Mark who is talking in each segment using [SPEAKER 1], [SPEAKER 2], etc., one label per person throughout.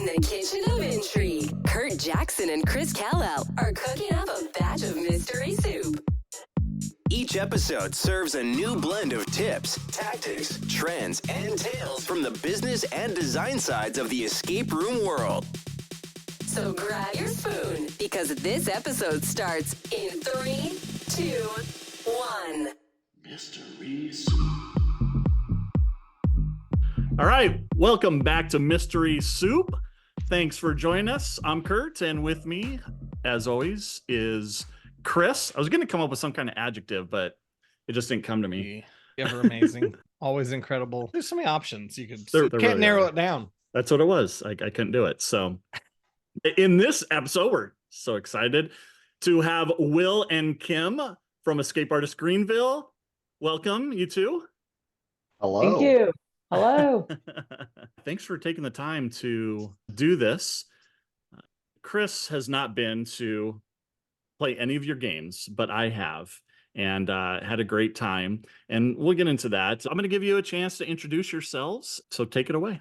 [SPEAKER 1] the kitchen of intrigue, Curt Jackson and Chris Callell are cooking up a batch of mystery soup.
[SPEAKER 2] Each episode serves a new blend of tips, tactics, trends, and tales from the business and design sides of the escape room world.
[SPEAKER 1] So grab your spoon, because this episode starts in 3, 2, 1.
[SPEAKER 3] Mystery Soup.
[SPEAKER 4] All right, welcome back to Mystery Soup. Thanks for joining us. I'm Curt, and with me, as always, is Chris. I was going to come up with some kind of adjective, but it just didn't come to me.
[SPEAKER 5] Ever amazing. Always incredible. There's so many options. You
[SPEAKER 4] There
[SPEAKER 5] can't
[SPEAKER 4] really
[SPEAKER 5] narrow
[SPEAKER 4] are.
[SPEAKER 5] it down.
[SPEAKER 4] That's what it was. I couldn't do it. So in this episode, we're so excited to have Will and Kim from Escape Artist Greenville. Welcome, you two.
[SPEAKER 6] Hello.
[SPEAKER 7] Thank you. Hello.
[SPEAKER 4] Thanks for taking the time to do this. Chris has not been to play any of your games, but I have, and had a great time. And we'll get into that. I'm going to give you a chance to introduce yourselves. So take it away.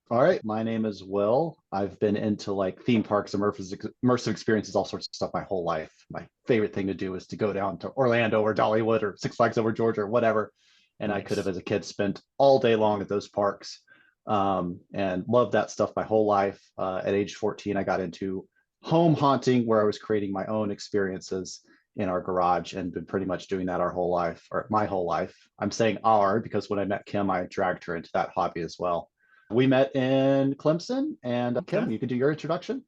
[SPEAKER 6] All right. My name is Will. I've been into like theme parks, immersive experiences, all sorts of stuff my whole life. My favorite thing to do is to go down to Orlando or Dollywood or Six Flags Over Georgia or whatever. And
[SPEAKER 4] Nice.
[SPEAKER 6] I could have, as a kid, spent all day long at those parks and loved that stuff my whole life. At age 14, I got into home haunting, where I was creating my own experiences in our garage, and been pretty much doing that our whole life, or my whole life. I'm saying our because when I met Kim, I dragged her into that hobby as well. We met in Clemson, and Kim,
[SPEAKER 4] Okay.
[SPEAKER 6] you can do your introduction.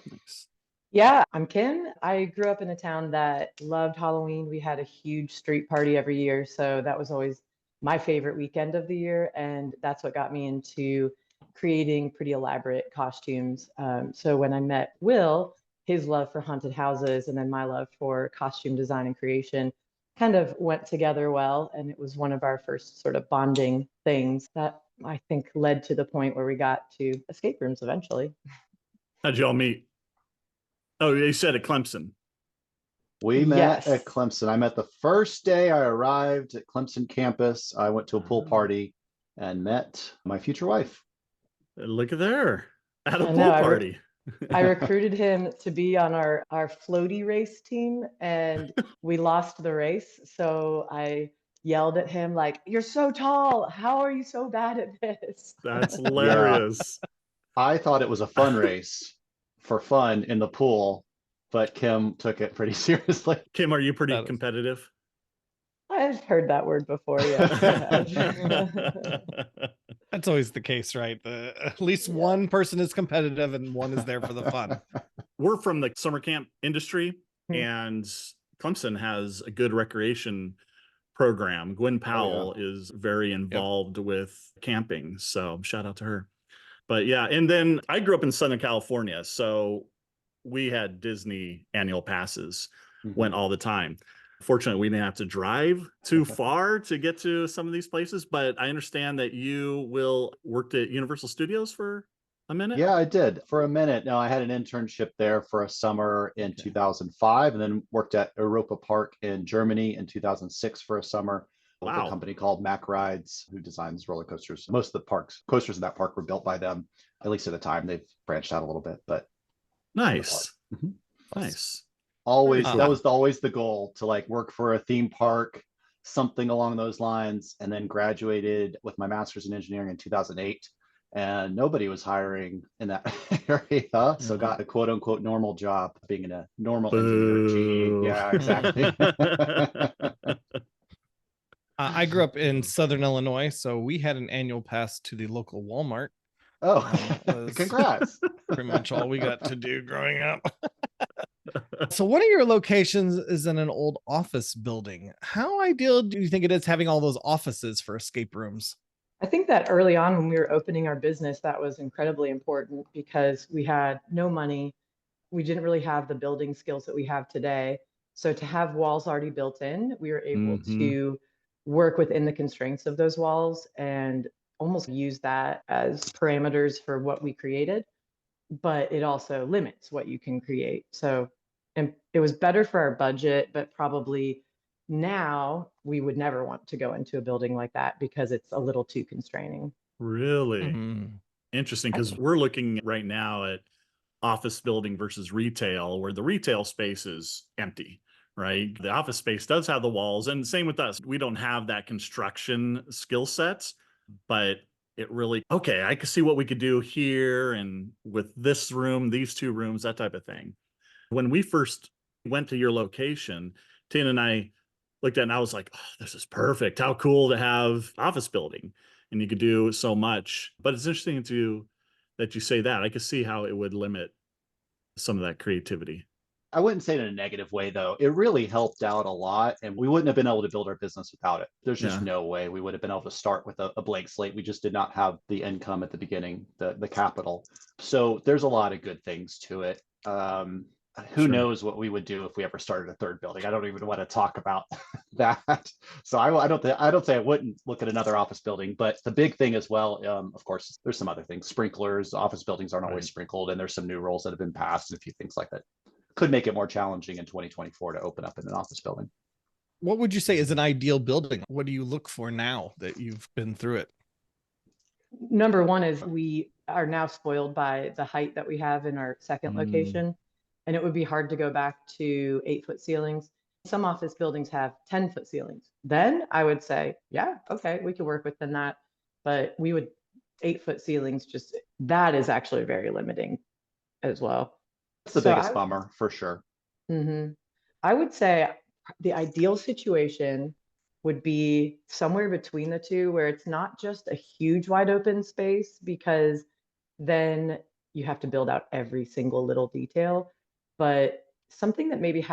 [SPEAKER 4] Thanks.
[SPEAKER 7] Yeah, I'm Kim. I grew up in a town that loved Halloween. We had a huge street party every year, so that was always my favorite weekend of the year, and that's what got me into creating pretty elaborate costumes. So when I met Will, his love for haunted houses and then my love for costume design and creation kind of went together well, and it was one of our first sort of bonding things that I think led to the point where we got to escape rooms eventually.
[SPEAKER 4] How'd y'all meet? Oh, you said at Clemson.
[SPEAKER 6] We met
[SPEAKER 7] Yes.
[SPEAKER 6] at Clemson. I met the first day I arrived at Clemson campus. I went to a pool
[SPEAKER 4] Oh.
[SPEAKER 6] party and met my future wife.
[SPEAKER 4] Look at there. At a
[SPEAKER 7] I
[SPEAKER 4] pool
[SPEAKER 7] know,
[SPEAKER 4] party.
[SPEAKER 7] I recruited him to be on our floaty race team, and we lost the race. So I yelled at him like, "You're so tall. How are you so bad at this?"
[SPEAKER 4] That's hilarious.
[SPEAKER 6] I thought it was a fun race for fun in the pool, but Kim took it pretty seriously.
[SPEAKER 4] Kim, are you pretty
[SPEAKER 5] That is-
[SPEAKER 4] competitive?
[SPEAKER 7] I've heard that word before, yes.
[SPEAKER 5] That's always the case, right? At least one person is competitive and one is there for the fun.
[SPEAKER 4] We're from the summer camp industry,
[SPEAKER 7] Hmm.
[SPEAKER 4] and Clemson has a good recreation program. Gwen Powell is very involved with camping, so shout out to her. But yeah, and then I grew up in Southern California, so we had Disney annual passes, went all the time. Fortunately, we didn't have to drive too far to get to some of these places, but I understand that you worked at Universal Studios for a minute.
[SPEAKER 6] Yeah, I did for a minute. No, I had an internship there for a summer in 2005, and then worked at Europa Park in Germany in 2006 for a summer with
[SPEAKER 4] Wow.
[SPEAKER 6] a company called Mack Rides, who designs roller coasters. Most of the coasters in that park were built by them, at least at the time. They've branched out a little bit, but
[SPEAKER 4] Nice.
[SPEAKER 6] Mhm.
[SPEAKER 4] Nice.
[SPEAKER 6] always
[SPEAKER 5] Very
[SPEAKER 6] that
[SPEAKER 5] cool.
[SPEAKER 6] was always the goal, to like work for a theme park, something along those lines. And then graduated with my master's in engineering in 2008, and nobody was hiring in that area, so got a quote unquote normal job being in a normal engineer.
[SPEAKER 4] Boo.
[SPEAKER 6] Yeah, exactly.
[SPEAKER 5] I grew up in Southern Illinois, so we had an annual pass to the local Walmart.
[SPEAKER 6] Oh,
[SPEAKER 5] was-
[SPEAKER 6] congrats.
[SPEAKER 5] Pretty much all we got to do growing up. So one of your locations is in an old office building. How ideal do you think it is having all those offices for escape rooms?
[SPEAKER 7] I think that early on when we were opening our business, that was incredibly important because we had no money. We didn't really have the building skills that we have today. So to have walls already built in, we were able
[SPEAKER 4] Mhm.
[SPEAKER 7] to work within the constraints of those walls and almost use that as parameters for what we created. But it also limits what you can create. So, and it was better for our budget, but probably now we would never want to go into a building like that because it's a little too constraining.
[SPEAKER 4] Really?
[SPEAKER 5] Mhm.
[SPEAKER 4] Interesting, because we're looking right now at office building versus retail, where the retail space is empty, right? The office space does have the walls, and same with us. We don't have that construction skill sets, but it really, okay, I can see what we could do here and with this room, these two rooms, that type of thing. When we first went to your location, Tina and I looked at it and I was like, oh, this is perfect. How cool to have office building. And you could do so much. But it's interesting that you say that. I could see how it would limit some of that creativity.
[SPEAKER 6] I wouldn't say it in a negative way, though. It really helped out a lot, and we wouldn't have been able to build our business without it. There's just no way we would have been able to start with a blank slate. We just did not have the income at the beginning, the capital. So there's a lot of good things to it. Who knows what we would do if we ever started a third building? I don't even want to talk about that. So I don't say I wouldn't look at another office building, but the big thing as well, of course, there's some other things. Sprinklers, office buildings aren't always sprinkled, and there's some new rules that have been passed and a few things like that. Could make it more challenging in 2024 to open up in an office building.
[SPEAKER 5] What would you say is an ideal building? What do you look for now that you've been through it?
[SPEAKER 7] Number one is we are now spoiled by the height that we have in our second location. And it would be hard to go back to 8-foot ceilings. Some office buildings have 10-foot ceilings. Then I would say, yeah, okay, we could work within that. But 8-foot ceilings, just that is actually very limiting as well.
[SPEAKER 6] It's the biggest bummer for sure.
[SPEAKER 7] I would say the ideal situation would be somewhere between the two, where it's not just a huge wide open space, because then you have to build out every single little detail. But something that maybe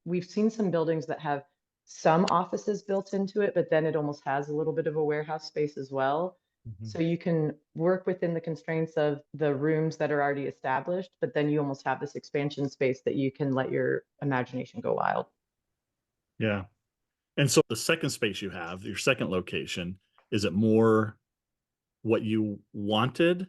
[SPEAKER 7] we've seen some buildings that have some offices built into it, but then it almost has a little bit of a warehouse space as well. So you can work within the constraints of the rooms that are already established, but then you almost have this expansion space that you can let your imagination go wild.
[SPEAKER 4] Yeah. And so the second space you have, your second location, is it more what you wanted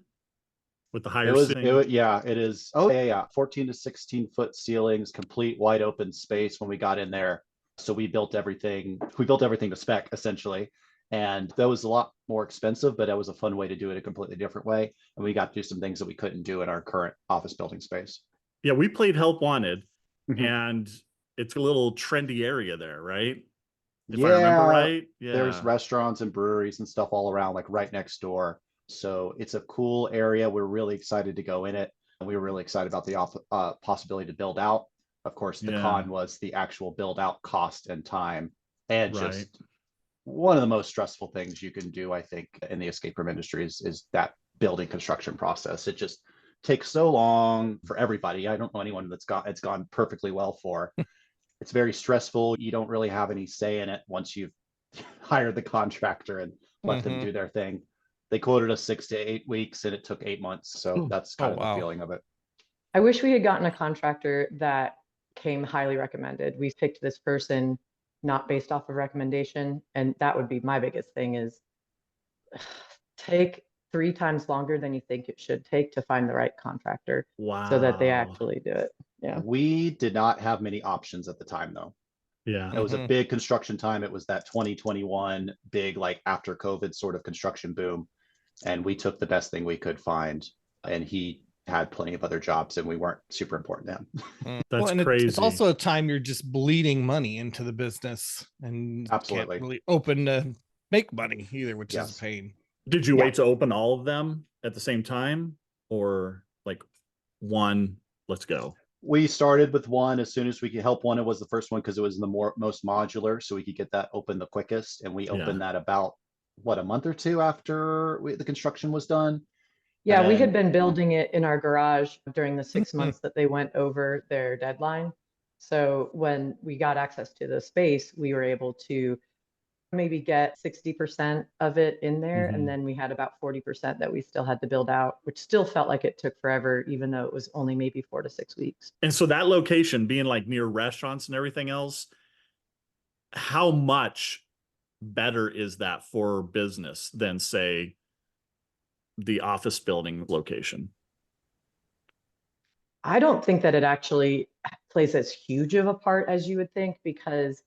[SPEAKER 4] with the higher ceiling?
[SPEAKER 6] Yeah, it is. Oh, yeah. 14 to 16 foot ceilings, complete wide open space when we got in there. So we built everything to spec essentially. And that was a lot more expensive, but it was a fun way to do it a completely different way. And we got to do some things that we couldn't do in our current office building space.
[SPEAKER 4] Yeah, we played Help Wanted, and it's a little trendy area there, right? If I remember right. Yeah.
[SPEAKER 6] There's restaurants and breweries and stuff all around, like right next door. So it's a cool area. We're really excited to go in it. And we were really excited about the possibility to build out. Of course, the con was the actual build out cost and time, and just one of the most stressful things you can do, I think, in the escape room industry is that building construction process. It just takes so long for everybody. I don't know anyone it's gone perfectly well for. It's very stressful. You don't really have any say in it once you've hired the contractor and let them do their thing. They quoted us 6 to 8 weeks, and it took 8 months. So that's kind of the feeling of it.
[SPEAKER 7] I wish we had gotten a contractor that came highly recommended. We picked this person not based off of recommendation. And that would be my biggest thing, is take 3 times longer than you think it should take to find the right contractor.
[SPEAKER 4] Wow.
[SPEAKER 7] So that they actually do it. Yeah.
[SPEAKER 6] We did not have many options at the time, though.
[SPEAKER 4] Yeah.
[SPEAKER 6] It was a big construction time. It was that 2021 big, like after COVID sort of construction boom. And we took the best thing we could find. And he had plenty of other jobs, and we weren't super important to him.
[SPEAKER 4] That's crazy.
[SPEAKER 5] It's also a time you're just bleeding money into the business, and
[SPEAKER 6] absolutely
[SPEAKER 5] can't really open to make money either, which is a pain.
[SPEAKER 4] Did you wait to open all of them at the same time, or like one, let's go?
[SPEAKER 6] We started with one as soon as we could. Help Wanted was the first one because it was the most modular, so we could get that open the quickest. And we opened that about a month or two after the construction was done.
[SPEAKER 7] Yeah, we had been building it in our garage during the 6 months that they went over their deadline. So when we got access to the space, we were able to maybe get 60% of it in there. And then we had about 40% that we still had to build out, which still felt like it took forever, even though it was only maybe 4 to 6 weeks.
[SPEAKER 4] And so that location being like near restaurants and everything else, how much better is that for business than, say, the office building location?
[SPEAKER 7] I don't think that it actually plays as huge of a part as you would think, because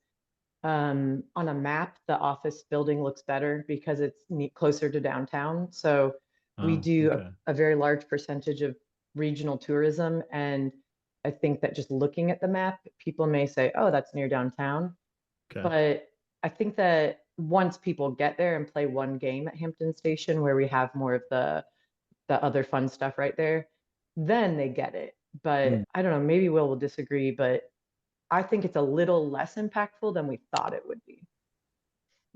[SPEAKER 7] on a map, the office building looks better because it's closer to downtown. So We
[SPEAKER 4] Oh,
[SPEAKER 7] do
[SPEAKER 4] okay.
[SPEAKER 7] a very large percentage of regional tourism. And I think that just looking at the map, people may say, oh, that's near downtown.
[SPEAKER 4] Okay.
[SPEAKER 7] But I think that once people get there and play one game at Hampton Station, where we have more of the other fun stuff right there, then they get it. But I don't know, maybe Will disagree, but I think it's a little less impactful than we thought it would be.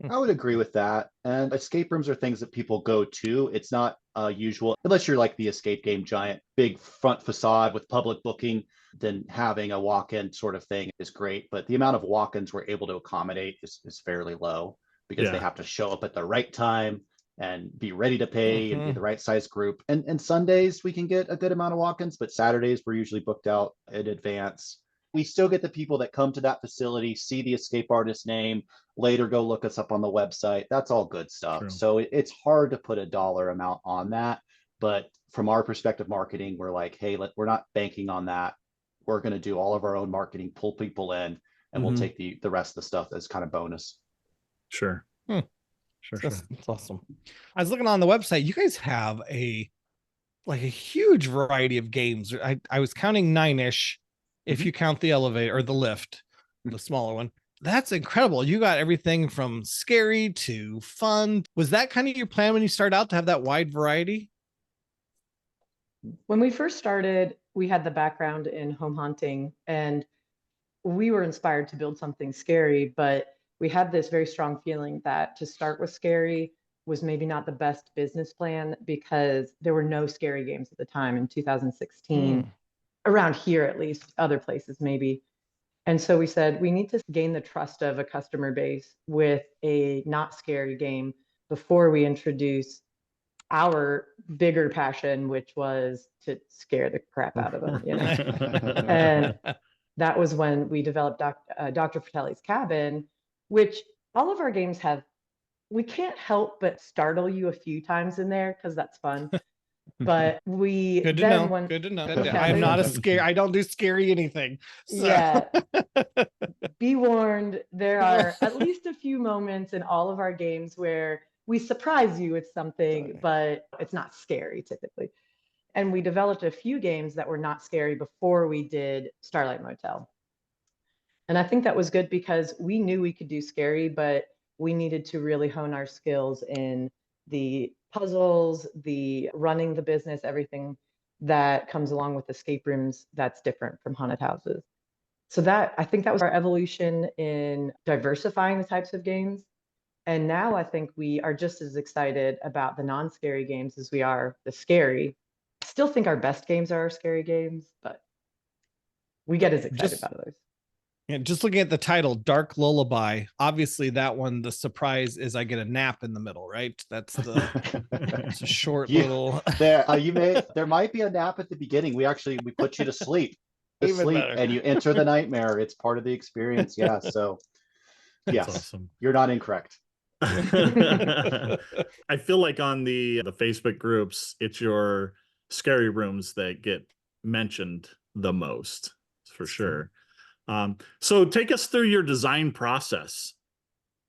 [SPEAKER 6] I would agree with that. And escape rooms are things that people go to. It's not usual, unless you're like the escape game giant, big front facade with public booking, then having a walk-in sort of thing is great. But the amount of walk-ins we're able to accommodate is fairly low because they
[SPEAKER 4] Yeah.
[SPEAKER 6] have to show up at the right time and be ready to pay and be the right size group. And Sundays we can get a good amount of walk-ins, but Saturdays we're usually booked out in advance. We still get the people that come to that facility, see the escape artist name, later go look us up on the website. That's all good stuff.
[SPEAKER 4] True.
[SPEAKER 6] So it's hard to put a dollar amount on that. But from our perspective, marketing, we're like, hey, we're not banking on that. We're going to do all of our own marketing, pull people in, and we'll take the rest of the stuff as kind of bonus.
[SPEAKER 4] Sure. Sure.
[SPEAKER 5] That's awesome. I was looking on the website. You guys have a huge variety of games. I was counting 9-ish if you count the elevator or the lift, the smaller one. That's incredible. You got everything from scary to fun. Was that kind of your plan when you started out, to have that wide variety?
[SPEAKER 7] When we first started, we had the background in home haunting, and we were inspired to build something scary, but we had this very strong feeling that to start with scary was maybe not the best business plan, because there were no scary games at the time in 2016, around here at least, other places maybe. And so we said, we need to gain the trust of a customer base with a not scary game before we introduce our bigger passion, which was to scare the crap out of them, And that was when we developed Dr. Fratelli's Cabin, which all of our games have. We can't help but startle you a few times in there because that's fun. But we
[SPEAKER 5] Good to
[SPEAKER 7] then
[SPEAKER 5] know.
[SPEAKER 7] when
[SPEAKER 5] Good to know.
[SPEAKER 7] Yeah,
[SPEAKER 5] I'm not a scary. I don't do scary anything. So.
[SPEAKER 7] Yeah. Be warned, there are at least a few moments in all of our games where we surprise you with something, but it's not scary typically. And we developed a few games that were not scary before we did Starlight Motel. And I think that was good because we knew we could do scary, but we needed to really hone our skills in the puzzles, the running the business, everything that comes along with escape rooms that's different from haunted houses. So that, I think that was our evolution in diversifying the types of games. And now I think we are just as excited about the non-scary games as we are the scary. I still think our best games are our scary games, but we get as excited about those.
[SPEAKER 5] Yeah, just looking at the title, Dark Lullaby. Obviously, that one, the surprise is I get a nap in the middle, right? That's it's a short little.
[SPEAKER 6] There might be a nap at the beginning. We put you to sleep. And you enter the nightmare. It's part of the experience. Yeah. So yes,
[SPEAKER 4] awesome.
[SPEAKER 6] You're not incorrect.
[SPEAKER 4] I feel like on the Facebook groups, it's your scary rooms that get mentioned the most, for sure. So take us through your design process.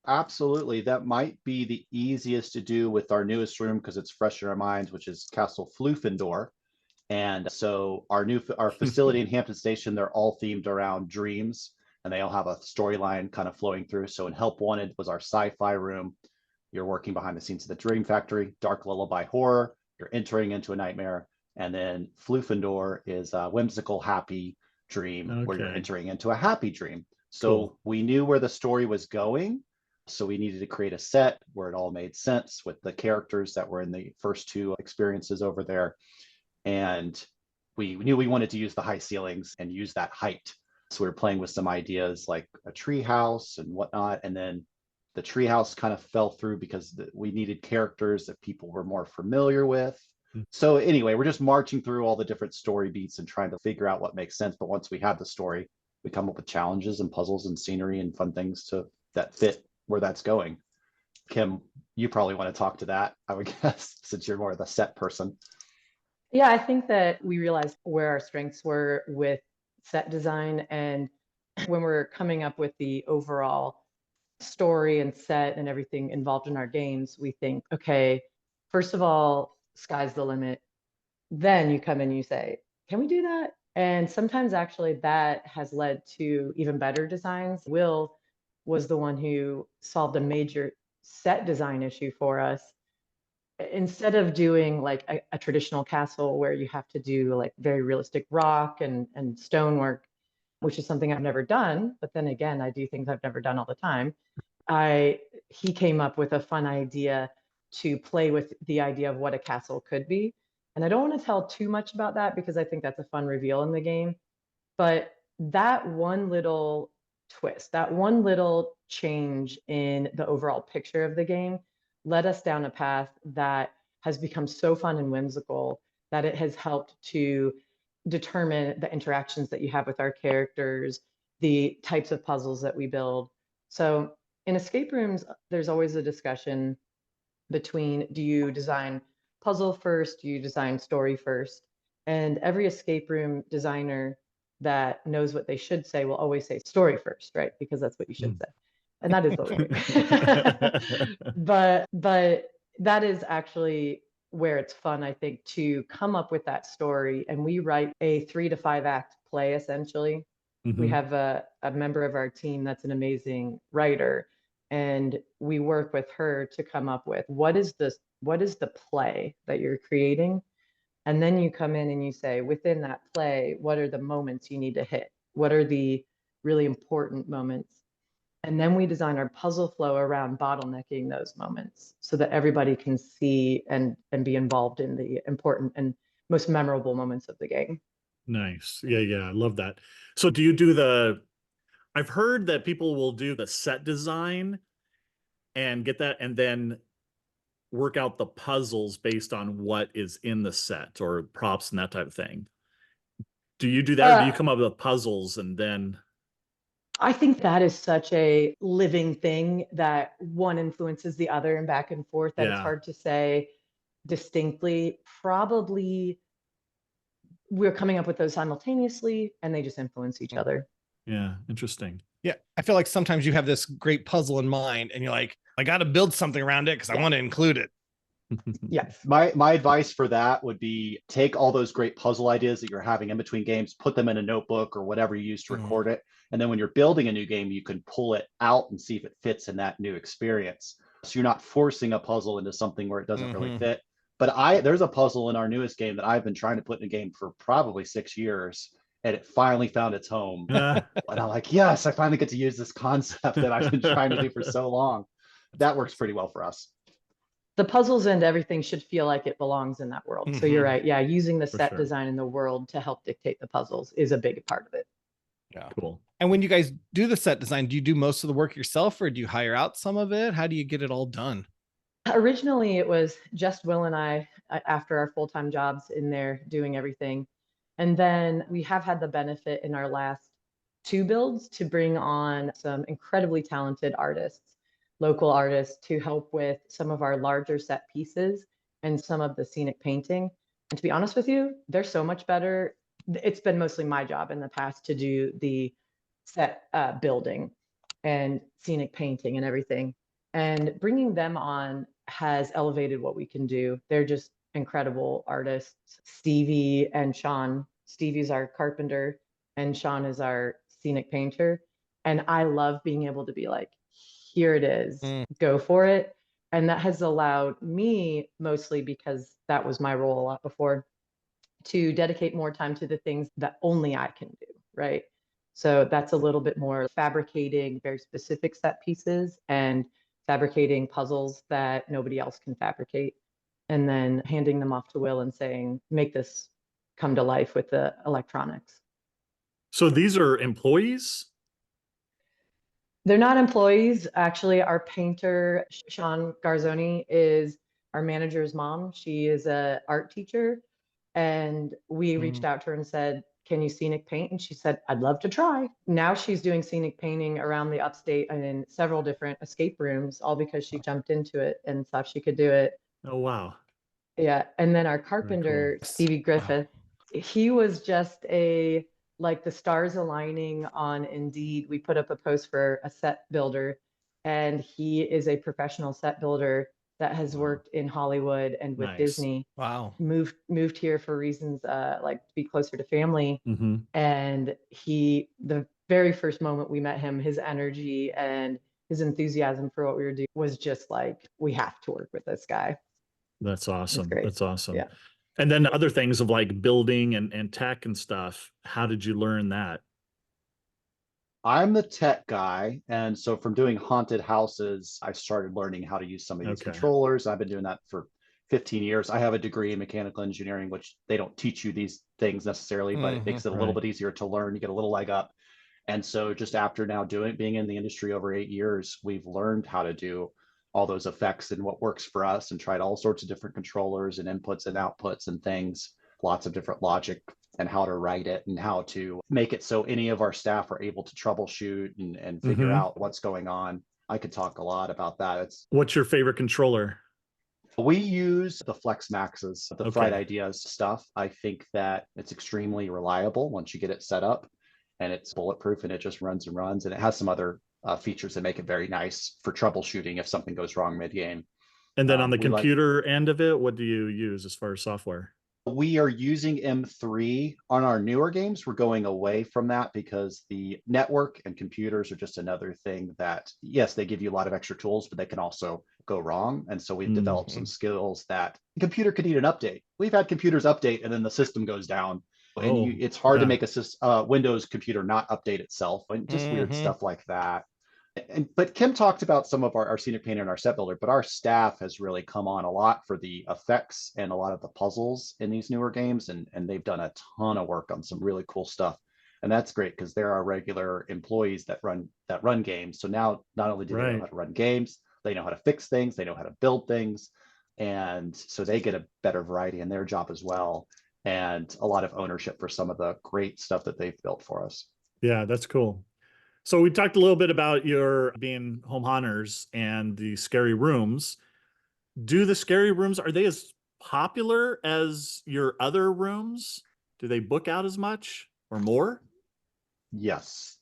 [SPEAKER 6] Absolutely. That might be the easiest to do with our newest room because it's fresh in our minds, which is Castle Floofendor. And so our facility in Hampton Station, they're all themed around dreams, and they all have a storyline kind of flowing through. So in Help Wanted was our sci-fi room. You're working behind the scenes of the Dream Factory. Dark Lullaby Horror, you're entering into a nightmare. And then Floofendor is a whimsical, happy dream where you're entering into a happy dream. So we knew where the story was going. So we needed to create a set where it all made sense with the characters that were in the first two experiences over there. And we knew we wanted to use the high ceilings and use that height. So we were playing with some ideas like a tree house and whatnot. And then the tree house kind of fell through because we needed characters that people were more familiar with. So anyway, we're just marching through all the different story beats and trying to figure out what makes sense. But once we have the story, we come up with challenges and puzzles and scenery and fun things that fit where that's going. Kim, you probably want to talk to that, I would guess, since you're more of the set person.
[SPEAKER 7] Yeah, I think that we realized where our strengths were with set design. And when we're coming up with the overall story and set and everything involved in our games, we think, okay, first of all, sky's the limit. Then you come in and you say, can we do that? And sometimes actually that has led to even better designs. Will was the one who solved a major set design issue for us. Instead of doing like a traditional castle where you have to do like very realistic rock and stonework, which is something I've never done, but then again, I do things I've never done all the time. He came up with a fun idea to play with the idea of what a castle could be. And I don't want to tell too much about that because I think that's a fun reveal in the game. But that one little twist, that one little change in the overall picture of the game led us down a path that has become so fun and whimsical that it has helped to determine the interactions that you have with our characters, the types of puzzles that we build. So in escape rooms, there's always a discussion between, do you design puzzle first, do you design story first? And every escape room designer that knows what they should say will always say story first, right? Because that's what you should say. And that is what we do. but that is actually where it's fun, I think, to come up with that story. And we write a 3 to 5 act play, essentially. We have a member of our team that's an amazing writer, and we work with her to come up with what is the play that you're creating. And then you come in and you say, within that play, what are the moments you need to hit? What are the really important moments? And then we design our puzzle flow around bottlenecking those moments so that everybody can see and be involved in the important and most memorable moments of the game.
[SPEAKER 4] Nice. Yeah, I love that. So do you do I've heard that people will do the set design and get that and then work out the puzzles based on what is in the set or props and that type of thing. Do you do that or do you come up with puzzles and then?
[SPEAKER 7] I think that is such a living thing that one influences the other and back and forth that it's hard to say distinctly. Probably we're coming up with those simultaneously and they just influence each other.
[SPEAKER 4] Yeah, interesting.
[SPEAKER 5] Yeah, I feel like sometimes you have this great puzzle in mind and you're like, I got to build something around it because I want to include it.
[SPEAKER 7] Yes.
[SPEAKER 6] My advice for that would be take all those great puzzle ideas that you're having in between games, put them in a notebook or whatever you use to record it. And then when you're building a new game, you can pull it out and see if it fits in that new experience. So you're not forcing a puzzle into something where it doesn't really fit. But there's a puzzle in our newest game that I've been trying to put in a game for probably 6 years, and it finally found its home. And I'm like, yes, I finally get to use this concept that I've been trying to do for so long. That works pretty well for us.
[SPEAKER 7] The puzzles and everything should feel like it belongs in that world. So you're right. Yeah, using the set design in the world to help dictate the puzzles is a big part of it.
[SPEAKER 5] Yeah.
[SPEAKER 4] Cool.
[SPEAKER 5] And when you guys do the set design, do you do most of the work yourself or do you hire out some of it? How do you get it all done?
[SPEAKER 7] Originally, it was just Will and I after our full-time jobs in there doing everything. And then we have had the benefit in our last 2 builds to bring on some incredibly talented artists, local artists, to help with some of our larger set pieces and some of the scenic painting. And to be honest with you, they're so much better. It's been mostly my job in the past to do the set building and scenic painting and everything. And bringing them on has elevated what we can do. They're just incredible artists. Stevie and Sean. Stevie's our carpenter and Sean is our scenic painter. And I love being able to be like, here it is, go for it. And that has allowed me, mostly because that was my role a lot before, to dedicate more time to the things that only I can do, right? So that's a little bit more fabricating very specific set pieces and fabricating puzzles that nobody else can fabricate, and then handing them off to Will and saying, make this come to life with the electronics.
[SPEAKER 4] So these are employees?
[SPEAKER 7] They're not employees. Actually, our painter, Sean Garzoni, is our manager's mom. She is an art teacher. And we reached out to her and said, can you scenic paint? And she said, I'd love to try. Now she's doing scenic painting around the upstate and in several different escape rooms, all because she jumped into it and thought she could do it.
[SPEAKER 4] Oh, wow.
[SPEAKER 7] Yeah. And then our carpenter, Stevie Griffith, he was just like the stars aligning on Indeed. We put up a post for a set builder, and he is a professional set builder that has worked in Hollywood and with
[SPEAKER 4] Nice.
[SPEAKER 7] Disney.
[SPEAKER 5] Wow.
[SPEAKER 7] Moved here for reasons like to be closer to family.
[SPEAKER 4] Mm-hmm.
[SPEAKER 7] And the very first moment we met him, his energy and his enthusiasm for what we were doing was just like, we have to work with this guy.
[SPEAKER 4] That's awesome.
[SPEAKER 7] great.
[SPEAKER 4] That's awesome.
[SPEAKER 7] Yeah.
[SPEAKER 4] And then other things of like building and tech and stuff. How did you learn that?
[SPEAKER 6] I'm the tech guy. And so from doing haunted houses, I started learning how to use some of these controllers. I've been doing that for 15 years. I have a degree in mechanical engineering, which they don't teach you these things necessarily, but it makes it a little bit easier to learn. You get a little leg up. And so just after now being in the industry over 8 years, we've learned how to do all those effects and what works for us, and tried all sorts of different controllers and inputs and outputs and things, lots of different logic and how to write it and how to make it so any of our staff are able to troubleshoot and figure out what's going on. I could talk a lot about that.
[SPEAKER 4] What's your favorite controller?
[SPEAKER 6] We use the Flex Maxes, the Fried Ideas stuff. I think that it's extremely reliable once you get it set up, and it's bulletproof and it just runs and runs. And it has some other features that make it very nice for troubleshooting if something goes wrong mid-game.
[SPEAKER 4] And then on the computer end of it, what do you use as far as software?
[SPEAKER 6] We are using M3 on our newer games. We're going away from that because the network and computers are just another thing that, yes, they give you a lot of extra tools, but they can also go wrong. And so we've developed some skills that the computer could need an update. We've had computers update and then the system goes down. And it's hard to make a Windows computer not update itself, and just weird stuff like that. But Kim talked about some of our scenic painter and our set builder, but our staff has really come on a lot for the effects and a lot of the puzzles in these newer games. And they've done a ton of work on some really cool stuff. And that's great because there are regular employees that run games. So now not only do they know how to run games, they know how to fix things, they know how to build things. And so they get a better variety in their job as well. And a lot of ownership for some of the great stuff that they've built for us.
[SPEAKER 4] Yeah, that's cool. So we talked a little bit about your being home hunters and the scary rooms. Do the scary rooms, are they as popular as your other rooms? Do they book out as much or more?
[SPEAKER 6] Yes,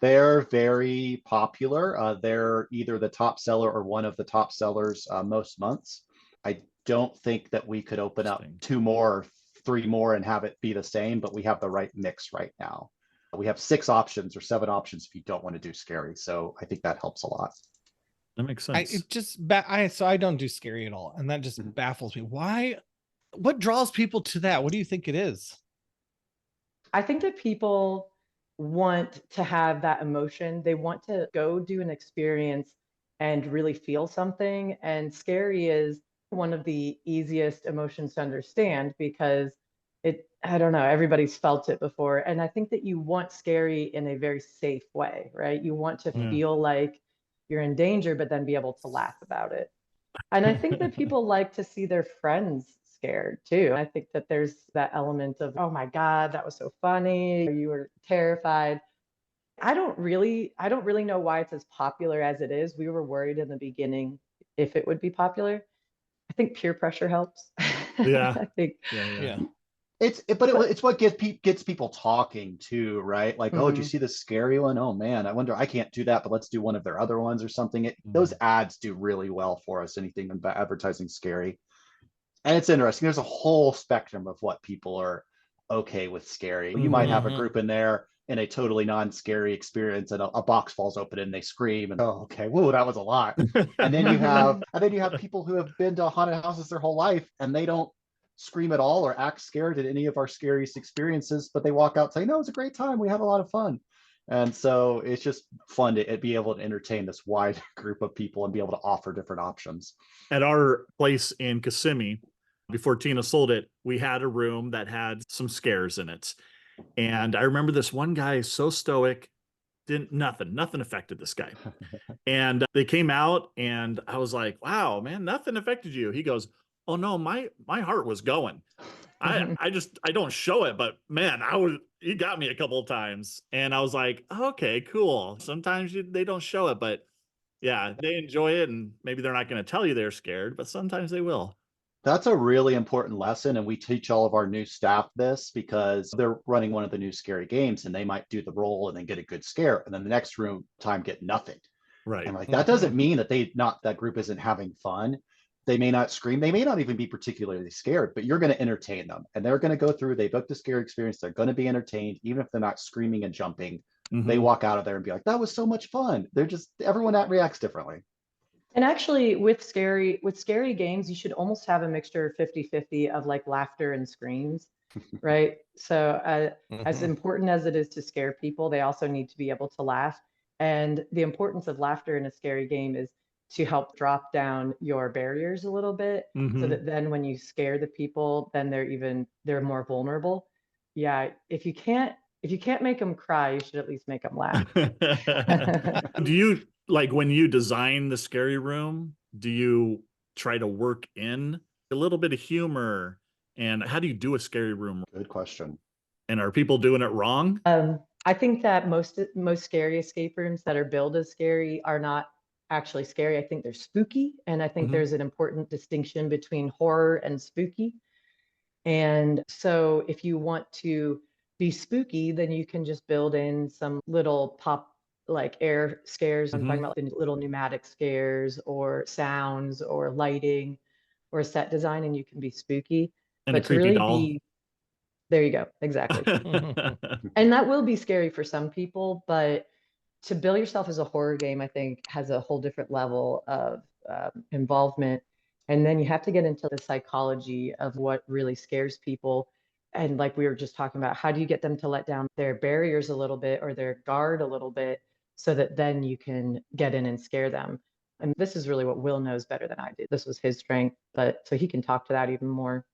[SPEAKER 6] they're very popular. They're either the top seller or one of the top sellers most months. I don't think that we could open up 2 more, 3 more and have it be the same, but we have the right mix right now. We have 6 options or 7 options if you don't want to do scary. So I think that helps a lot.
[SPEAKER 4] That makes sense.
[SPEAKER 5] So I don't do scary at all. And that just baffles me. Why? What draws people to that? What do you think it is?
[SPEAKER 7] I think that people want to have that emotion. They want to go do an experience and really feel something. And scary is one of the easiest emotions to understand because I don't know, everybody's felt it before. And I think that you want scary in a very safe way, right? You want to feel like you're in danger, but then be able to laugh about it. And I think that people like to see their friends scared too. I think that there's that element of, oh my God, that was so funny. You were terrified. I don't really know why it's as popular as it is. We were worried in the beginning if it would be popular. I think peer pressure helps.
[SPEAKER 4] Yeah.
[SPEAKER 7] I think.
[SPEAKER 4] Yeah.
[SPEAKER 6] It's what gets people talking too, right? Like, oh, did you see the scary one? Oh man, I can't do that, but let's do one of their other ones or something. Those ads do really well for us, anything about advertising scary. And it's interesting. There's a whole spectrum of what people are okay with scary. You might have a group in there in a totally non-scary experience and a box falls open and they scream and, oh, okay, whoa, that was a lot. And then you have people who have been to haunted houses their whole life and they don't scream at all or act scared at any of our scariest experiences, but they walk out saying, no, it was a great time. We had a lot of fun. And so it's just fun to be able to entertain this wide group of people and be able to offer different options.
[SPEAKER 4] At our place in Kissimmee, before Tina sold it, we had a room that had some scares in it. And I remember this one guy, so stoic, nothing affected this guy. And they came out and I was like, wow, man, nothing affected you. He goes, oh no, my heart was going. I don't show it, but man, he got me a couple of times. And I was like, okay, cool. Sometimes they don't show it, but yeah, they enjoy it. And maybe they're not going to tell you they're scared, but sometimes they will.
[SPEAKER 6] That's a really important lesson. And we teach all of our new staff this because they're running one of the new scary games and they might do the roll and then get a good scare. And then the next time get nothing.
[SPEAKER 4] Right.
[SPEAKER 6] And like that doesn't mean that that group isn't having fun. They may not scream, they may not even be particularly scared, but you're going to entertain them, and they're going to go through. They booked a scary experience. They're going to be entertained, even if they're not screaming and jumping. They walk out of there and be like, "That was so much fun." They're just everyone that reacts differently.
[SPEAKER 7] And actually with scary games, you should almost have a mixture of 50-50 of like laughter and screams, right? So as important as it is to scare people, they also need to be able to laugh. And the importance of laughter in a scary game is to help drop down your barriers a little bit, so that then when you scare the people, then they're more vulnerable. Yeah, if you can't make them cry, you should at least make them laugh.
[SPEAKER 4] Do you, like, when you design the scary room, do you try to work in a little bit of humor? And how do you do a scary room?
[SPEAKER 6] Good question.
[SPEAKER 4] And are people doing it wrong?
[SPEAKER 7] I think that most scary escape rooms that are billed as scary are not actually scary. I think they're spooky. And I think there's an important distinction between horror and spooky. And so if you want to be spooky, then you can just build in some little pop, like air scares. I'm talking about the little pneumatic scares or sounds or lighting or set design, and you can be spooky.
[SPEAKER 4] And
[SPEAKER 7] but
[SPEAKER 4] a creepy doll.
[SPEAKER 7] There you go. Exactly. And that will be scary for some people, but to bill yourself as a horror game, I think, has a whole different level of involvement. And then you have to get into the psychology of what really scares people. And like we were just talking about, how do you get them to let down their barriers a little bit or their guard a little bit, so that then you can get in and scare them? And this is really what Will knows better than I do. This was his strength, but so he can talk to that even more.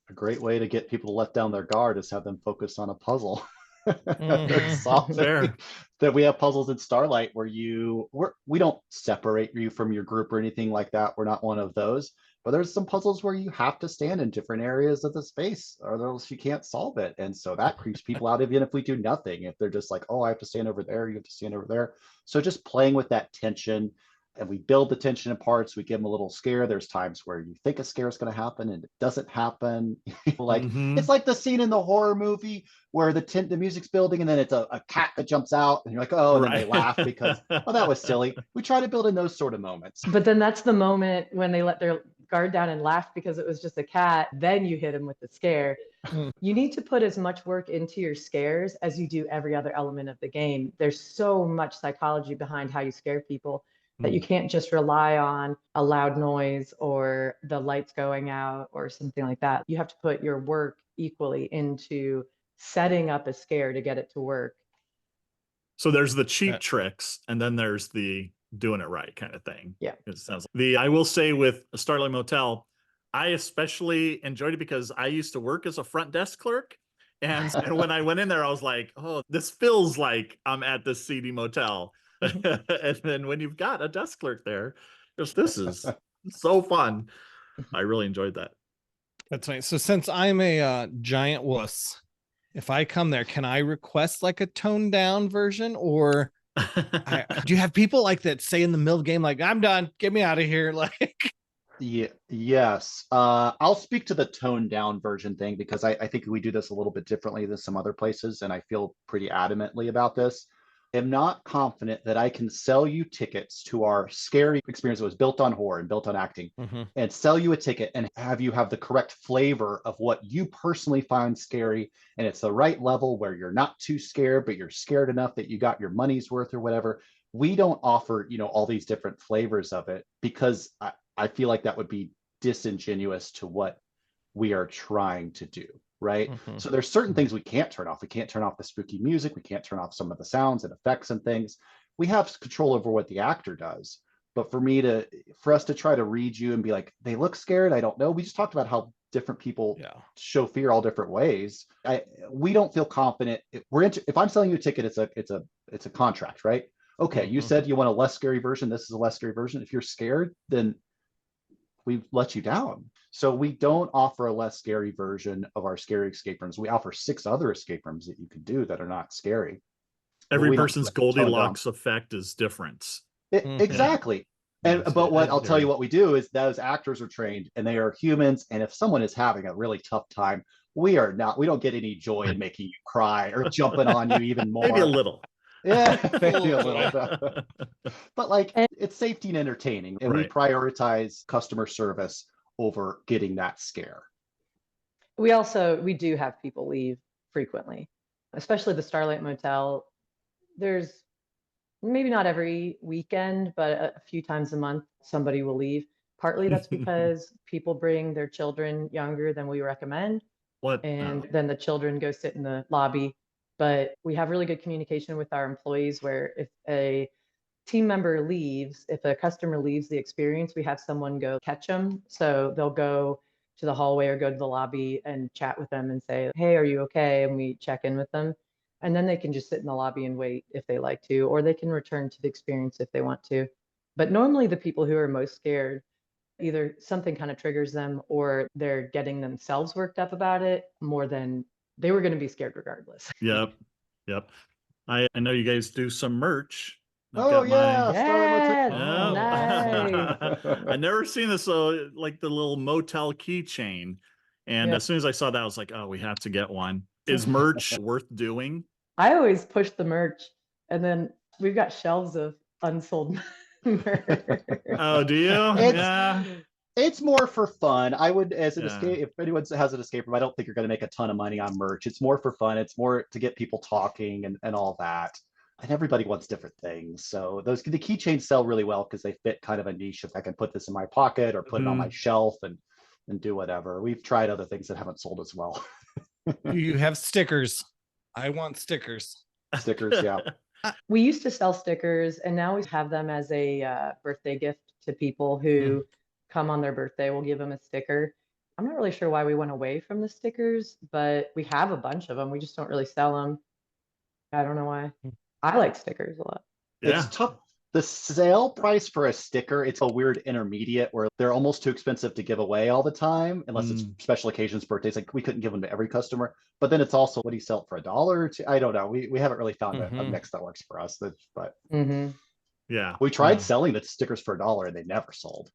[SPEAKER 6] A great way to get people to let down their guard is have them focus on a puzzle.
[SPEAKER 4] Fair.
[SPEAKER 6] That we have puzzles in Starlight where we don't separate you from your group or anything like that. We're not one of those. But there's some puzzles where you have to stand in different areas of the space, or else you can't solve it. And so that creeps people out, even if we do nothing. If they're just like, "Oh, I have to stand over there, you have to stand over there." So just playing with that tension, and we build the tension in parts. We give them a little scare. There's times where you think a scare is going to happen and it doesn't happen. Like it's like the scene in the horror movie where the music's building and then it's a cat that jumps out and you're like, "Oh," and then they laugh because, "Oh, that was silly." We try to build in those sort of moments.
[SPEAKER 7] But then that's the moment when they let their guard down and laugh because it was just a cat. Then you hit them with the scare. You need to put as much work into your scares as you do every other element of the game. There's so much psychology behind how you scare people that you can't just rely on a loud noise or the lights going out or something like that. You have to put your work equally into setting up a scare to get it to work.
[SPEAKER 4] So there's the cheap tricks, and then there's the doing it right kind of thing.
[SPEAKER 7] Yeah.
[SPEAKER 4] It sounds like. I will say with Starlight Motel, I especially enjoyed it because I used to work as a front desk clerk. And when I went in there, I was like, "Oh, this feels like I'm at this seedy motel." And then when you've got a desk clerk there, this is so fun. I really enjoyed that.
[SPEAKER 5] That's right. So since I'm a giant wuss, if I come there, can I request like a toned down version, or do you have people like that say in the middle of the game, like, "I'm done, get me out of here"? Like,
[SPEAKER 6] yeah, yes. I'll speak to the toned down version thing because I think we do this a little bit differently than some other places, and I feel pretty adamantly about this. I'm not confident that I can sell you tickets to our scary experience that was built on horror and built on acting, and sell you a ticket and have you have the correct flavor of what you personally find scary, and it's the right level where you're not too scared, but you're scared enough that you got your money's worth or whatever. We don't offer, all these different flavors of it because I feel like that would be disingenuous to what we are trying to do. Right. So there's certain things we can't turn off. We can't turn off the spooky music. We can't turn off some of the sounds and effects and things. We have control over what the actor does. But for us to try to read you and be like, "They look scared," I don't know. We just talked about how different people show fear all different ways. We don't feel confident. If I'm selling you a ticket, it's a contract, right? Okay. You said you want a less scary version. This is a less scary version. If you're scared, then we've let you down. So we don't offer a less scary version of our scary escape rooms. We offer 6 other escape rooms that you can do that are not scary.
[SPEAKER 4] Every person's Goldilocks effect is different.
[SPEAKER 6] Exactly. But what I'll tell you what we do is those actors are trained and they are humans. And if someone is having a really tough time, we don't get any joy in making you cry or jumping on you even more.
[SPEAKER 4] Maybe a little.
[SPEAKER 6] Yeah,
[SPEAKER 5] Fair.
[SPEAKER 6] maybe a little bit. But like
[SPEAKER 7] And-
[SPEAKER 6] it's safety and entertaining, and we
[SPEAKER 4] Right.
[SPEAKER 6] prioritize customer service over getting that scare.
[SPEAKER 7] we do have people leave frequently, especially the Starlight Motel. There's maybe not every weekend, but a few times a month, somebody will leave. Partly that's because people bring their children younger than we recommend,
[SPEAKER 4] What?
[SPEAKER 7] and then the children go sit in the lobby. But we have really good communication with our employees where if a team member leaves, if a customer leaves the experience, we have someone go catch them. So they'll go to the hallway or go to the lobby and chat with them and say, hey, are you okay? And we check in with them. And then they can just sit in the lobby and wait if they like to, or they can return to the experience if they want to. But normally the people who are most scared, either something kind of triggers them or they're getting themselves worked up about it more than they were going to be scared regardless.
[SPEAKER 4] Yep. Yep. I know you guys do some merch. I've
[SPEAKER 6] Oh
[SPEAKER 4] got my.
[SPEAKER 6] yeah, Starlight
[SPEAKER 7] Yes,
[SPEAKER 6] Motel.
[SPEAKER 7] nice.
[SPEAKER 4] I never seen this, like the little motel keychain. And
[SPEAKER 7] Yeah.
[SPEAKER 4] as soon as I saw that, I was like, oh, we have to get one. Is merch worth doing?
[SPEAKER 7] I always push the merch, and then we've got shelves of unsold merch.
[SPEAKER 4] Oh, do you?
[SPEAKER 6] It's-
[SPEAKER 4] Yeah.
[SPEAKER 6] It's more for fun. I would, as an
[SPEAKER 4] Yeah.
[SPEAKER 6] escape, if anyone has an escape room, I don't think you're going to make a ton of money on merch. It's more for fun. It's more to get people talking and all that. And everybody wants different things. So the keychains sell really well because they fit kind of a niche. If I can put this in my pocket or put it on my shelf and do whatever. We've tried other things that haven't sold as well.
[SPEAKER 5] Do you have stickers? I want stickers.
[SPEAKER 6] Stickers, yeah.
[SPEAKER 7] We used to sell stickers, and now we have them as a birthday gift to people who come on their birthday. We'll give them a sticker. I'm not really sure why we went away from the stickers, but we have a bunch of them. We just don't really sell them. I don't know why. I like stickers a lot.
[SPEAKER 4] Yeah.
[SPEAKER 6] It's tough. The sale price for a sticker, it's a weird intermediate where they're almost too expensive to give away all the time, unless it's special occasions, birthdays. Like we couldn't give them to every customer. But then it's also, what do you sell it for, $1 or $2? I don't know. We haven't really found a mix that works for us. But
[SPEAKER 4] Yeah.
[SPEAKER 6] we tried selling the stickers for $1 and they never sold.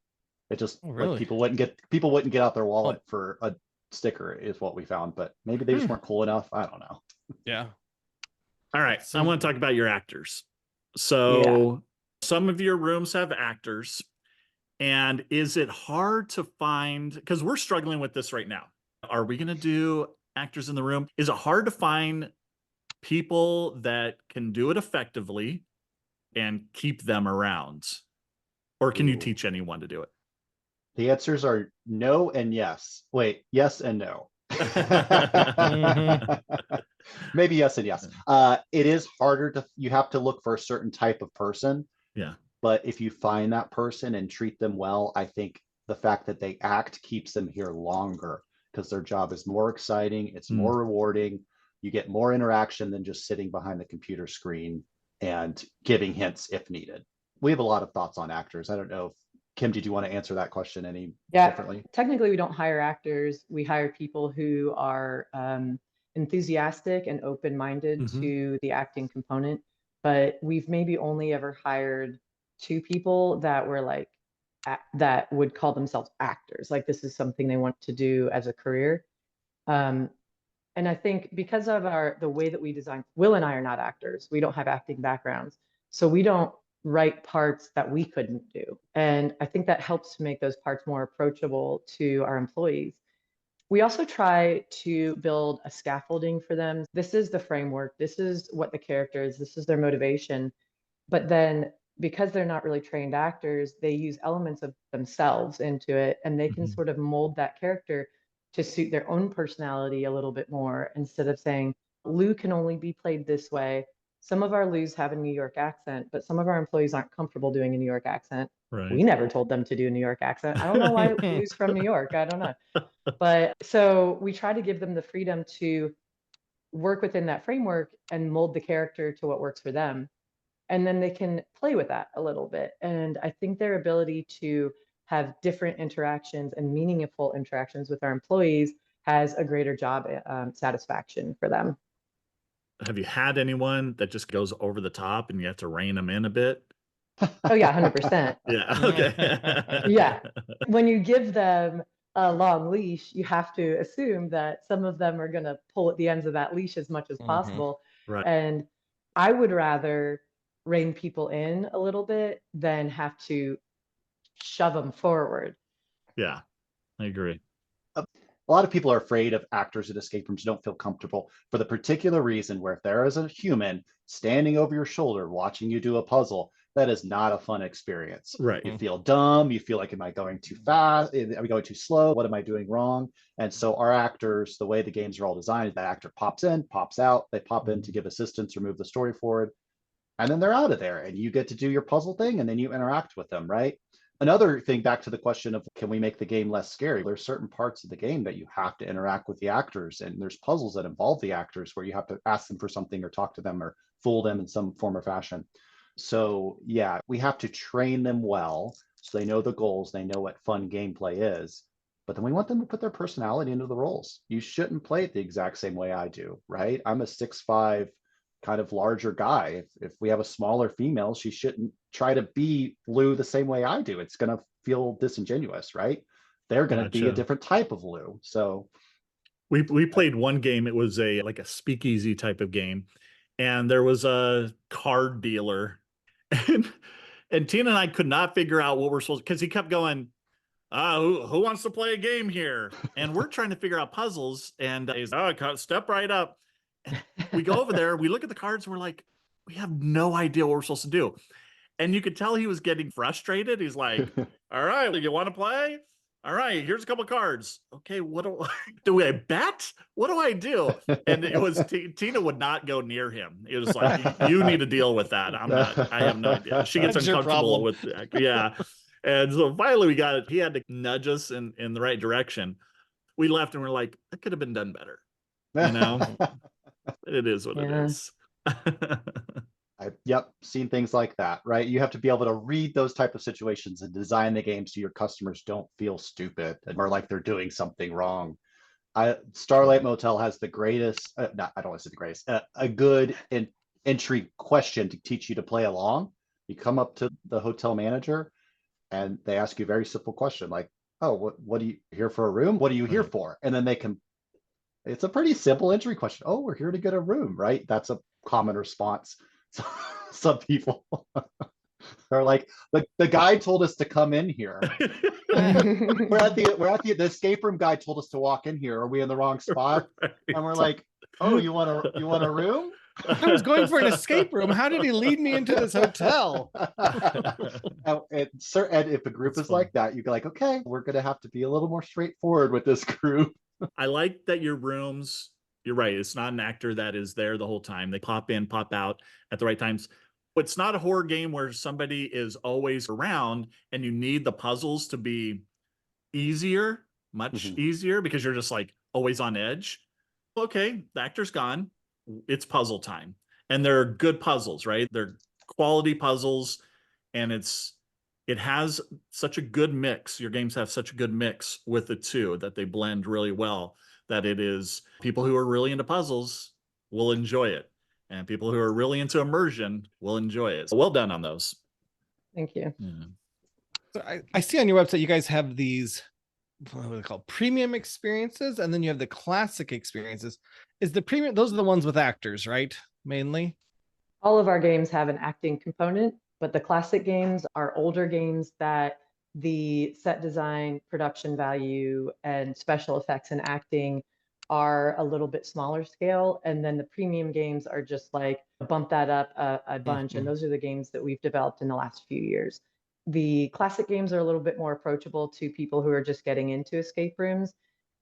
[SPEAKER 6] It just like people wouldn't get out their wallet for a sticker is what we found. But maybe they just weren't cool enough. I don't know.
[SPEAKER 5] Yeah.
[SPEAKER 4] All right. I want to talk about your actors. So some of your rooms have actors. And is it hard to find, because we're struggling with this right now. Are we going to do actors in the room? Is it hard to find people that can do it effectively and keep them around? Or can you teach anyone to do it?
[SPEAKER 6] The answers are no and yes. Wait, yes and no. Maybe yes and yes. It is harder you have to look for a certain type of person.
[SPEAKER 4] Yeah.
[SPEAKER 6] But if you find that person and treat them well, I think the fact that they act keeps them here longer because their job is more exciting. It's more rewarding. You get more interaction than just sitting behind the computer screen and giving hints if needed. We have a lot of thoughts on actors. I don't know if Kim, did you want to answer that question any differently?
[SPEAKER 7] Technically, we don't hire actors. We hire people who are enthusiastic and open-minded to the acting component. But we've maybe only ever hired 2 people that were like, that would call themselves actors. Like this is something they want to do as a career. And I think because of the way that we design, Will and I are not actors. We don't have acting backgrounds. So we don't write parts that we couldn't do. And I think that helps to make those parts more approachable to our employees. We also try to build a scaffolding for them. This is the framework. This is what the character is. This is their motivation. But then because they're not really trained actors, they use elements of themselves into it, and they can sort of mold that character to suit their own personality a little bit more instead of saying, Lou can only be played this way. Some of our Lou's have a New York accent, but some of our employees aren't comfortable doing a New York accent.
[SPEAKER 4] Right.
[SPEAKER 7] We never told them to do a New York accent. I don't know why Lou's from New York. I don't know. But so we try to give them the freedom to work within that framework and mold the character to what works for them. And then they can play with that a little bit. And I think their ability to have different interactions and meaningful interactions with our employees has a greater job satisfaction for them.
[SPEAKER 4] Have you had anyone that just goes over the top and you have to rein them in a bit?
[SPEAKER 7] Oh yeah, 100%.
[SPEAKER 4] Yeah. Okay.
[SPEAKER 7] Yeah. When you give them a long leash, you have to assume that some of them are going to pull at the ends of that leash as much as possible.
[SPEAKER 4] Right.
[SPEAKER 7] And I would rather rein people in a little bit than have to shove them forward.
[SPEAKER 4] Yeah, I agree.
[SPEAKER 6] A lot of people are afraid of actors at escape rooms, don't feel comfortable for the particular reason where if there is a human standing over your shoulder watching you do a puzzle, that is not a fun experience.
[SPEAKER 4] Right.
[SPEAKER 6] You feel dumb. You feel like, am I going too fast? Am I going too slow? What am I doing wrong? And so our actors, the way the games are all designed, is that actor pops in, pops out. They pop in to give assistance or move the story forward, and then they're out of there. And you get to do your puzzle thing, and then you interact with them, right? Another thing, back to the question of can we make the game less scary? There's certain parts of the game that you have to interact with the actors, and there's puzzles that involve the actors where you have to ask them for something or talk to them or fool them in some form or fashion. So yeah, we have to train them well so they know the goals, they know what fun gameplay is, but then we want them to put their personality into the roles. You shouldn't play it the exact same way I do, right? I'm a 6'5" kind of larger guy. If we have a smaller female, she shouldn't try to be Lou the same way I do. It's going to feel disingenuous, right? They're going to be a different type of Lou. So
[SPEAKER 4] we played one game. It was a speakeasy type of game, and there was a card dealer, and Tina and I could not figure out what we're supposed, because he kept going, who wants to play a game here? And we're trying to figure out puzzles, and he's step right up. And we go over there, we look at the cards, and we're like, we have no idea what we're supposed to do. And you could tell he was getting frustrated. He's like, all right, you want to play? All right, here's a couple cards. Okay, what do I bet? What do I do? And it was Tina would not go near him. It was like, you need to deal with that. I have no idea. She gets uncomfortable with yeah. And so finally he had to nudge us in the right direction. We left and we're like, that could have been done better. You know? It is what it is.
[SPEAKER 6] Yep, seen things like that, right? You have to be able to read those type of situations and design the game so your customers don't feel stupid or like they're doing something wrong. Starlight Motel has the greatest, I don't want to say the greatest, a good entry question to teach you to play along. You come up to the hotel manager and they ask you a very simple question like, oh, what are you here for, a room? What are you here for? And then it's a pretty simple entry question. Oh, we're here to get a room, right? That's a common response. So, some people are like, the guide told us to come in here. we're at the escape room guide told us to walk in here. Are we in the wrong spot? Right. And we're like, oh, you want a room?
[SPEAKER 5] I was going for an escape room. How did he lead me into this hotel?
[SPEAKER 6] And if a group is like that, you're like, okay, we're going to have to be a little more straightforward with this group.
[SPEAKER 4] I like that your rooms, you're right, it's not an actor that is there the whole time. They pop in, pop out at the right times. It's not a horror game where somebody is always around and you need the puzzles to be easier, much easier, because you're just like always on edge. Okay, the actor's gone. It's puzzle time. And they're good puzzles, right? They're quality puzzles, and it has such a good mix. Your games have such a good mix with the two that they blend really well, that it is people who are really into puzzles will enjoy it. And people who are really into immersion will enjoy it. So well done on those.
[SPEAKER 7] Thank you.
[SPEAKER 4] Yeah.
[SPEAKER 5] So I see on your website, you guys have these, what are they called? Premium experiences. And then you have the classic experiences. Is the premium, those are the ones with actors, right? Mainly.
[SPEAKER 7] All of our games have an acting component, but the classic games are older games that the set design, production value, and special effects and acting are a little bit smaller scale. And then the premium games are just like bump that up a bunch. And those are the games that we've developed in the last few years. The classic games are a little bit more approachable to people who are just getting into escape rooms.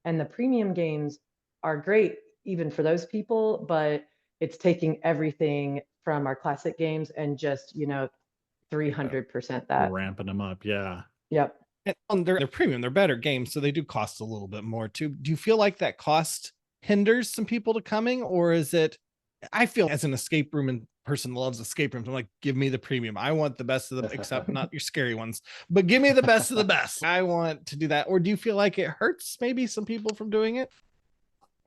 [SPEAKER 7] And the premium games are great even for those people, but it's taking everything from our classic games and just, 300% that.
[SPEAKER 4] Ramping them up. Yeah.
[SPEAKER 7] Yep.
[SPEAKER 5] And they're premium, they're better games, so they do cost a little bit more too. Do you feel like that cost hinders some people to coming, or is it? I feel as an escape room and person loves escape rooms, I'm like, give me the premium. I want the best of them, except not your scary ones, but give me the best of the best. I want to do that. Or do you feel like it hurts maybe some people from doing it?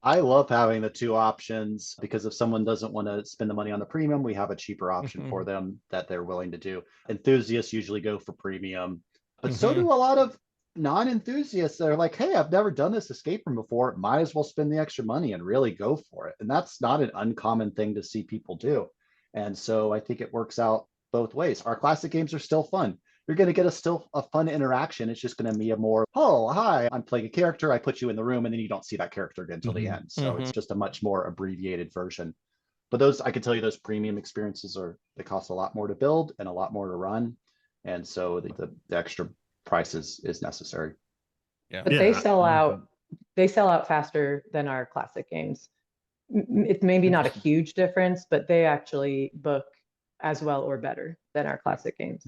[SPEAKER 6] I love having the two options because if someone doesn't want to spend the money on the premium, we have a cheaper option for them that they're willing to do. Enthusiasts usually go for premium, but so do a lot of non-enthusiasts that are like, hey, I've never done this escape room before. Might as well spend the extra money and really go for it. And that's not an uncommon thing to see people do. And so I think it works out both ways. Our classic games are still fun. You're going to get a fun interaction. It's just going to be a more, oh, hi, I'm playing a character. I put you in the room and then you don't see that character again until the end. So it's just a much more abbreviated version. But those, I can tell you, those premium experiences they cost a lot more to build and a lot more to run. And so the extra price is necessary.
[SPEAKER 5] Yeah.
[SPEAKER 7] But they sell out faster than our classic games. It's maybe not a huge difference, but they actually book as well or better than our classic games.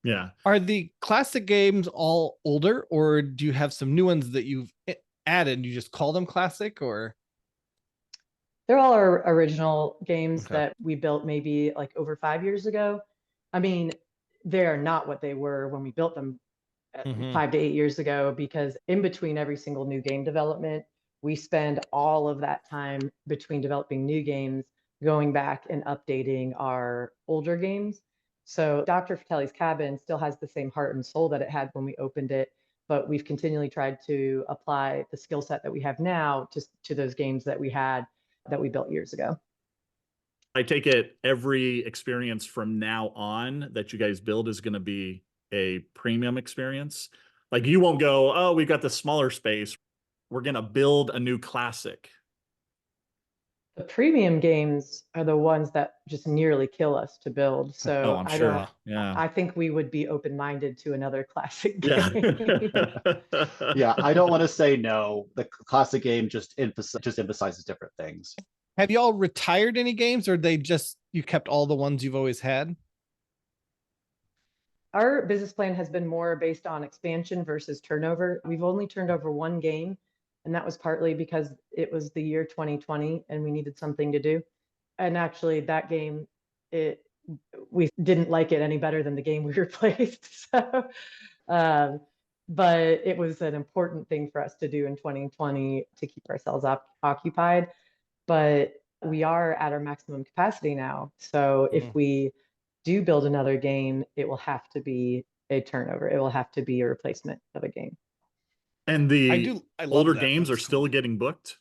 [SPEAKER 4] Yeah.
[SPEAKER 5] Are the classic games all older, or do you have some new ones that you've added and you just call them classic? Or
[SPEAKER 7] they're all our original games
[SPEAKER 5] Okay.
[SPEAKER 7] that we built maybe like over 5 years ago. I mean, they are not what they were when we built them 5 to 8 years ago, because in between every single new game development, we spend all of that time between developing new games, going back and updating our older games. So Dr. Fratelli's Cabin still has the same heart and soul that it had when we opened it, but we've continually tried to apply the skill set that we have now to those games that we had that we built years ago.
[SPEAKER 4] I take it every experience from now on that you guys build is going to be a premium experience. Like you won't go, oh, we've got the smaller space, we're going to build a new classic.
[SPEAKER 7] The premium games are the ones that just nearly kill us to build. So
[SPEAKER 4] I'm
[SPEAKER 7] I
[SPEAKER 4] sure.
[SPEAKER 7] don't,
[SPEAKER 4] Yeah.
[SPEAKER 7] I think we would be open-minded to another classic
[SPEAKER 4] Yeah.
[SPEAKER 7] game.
[SPEAKER 6] Yeah, I don't want to say no. The classic game just emphasizes different things.
[SPEAKER 5] have you all retired any games, or you kept all the ones you've always had?
[SPEAKER 7] Our business plan has been more based on expansion versus turnover. We've only turned over one game, and that was partly because it was the year 2020 and we needed something to do. And actually that game, we didn't like it any better than the game we replaced. So, but it was an important thing for us to do in 2020 to keep ourselves occupied. But we are at our maximum capacity now. So if we do build another game, it will have to be a turnover. It will have to be a replacement of a game.
[SPEAKER 4] And the
[SPEAKER 5] I love
[SPEAKER 4] older
[SPEAKER 5] that.
[SPEAKER 4] games
[SPEAKER 5] That's
[SPEAKER 4] are still
[SPEAKER 5] cool.
[SPEAKER 4] getting booked?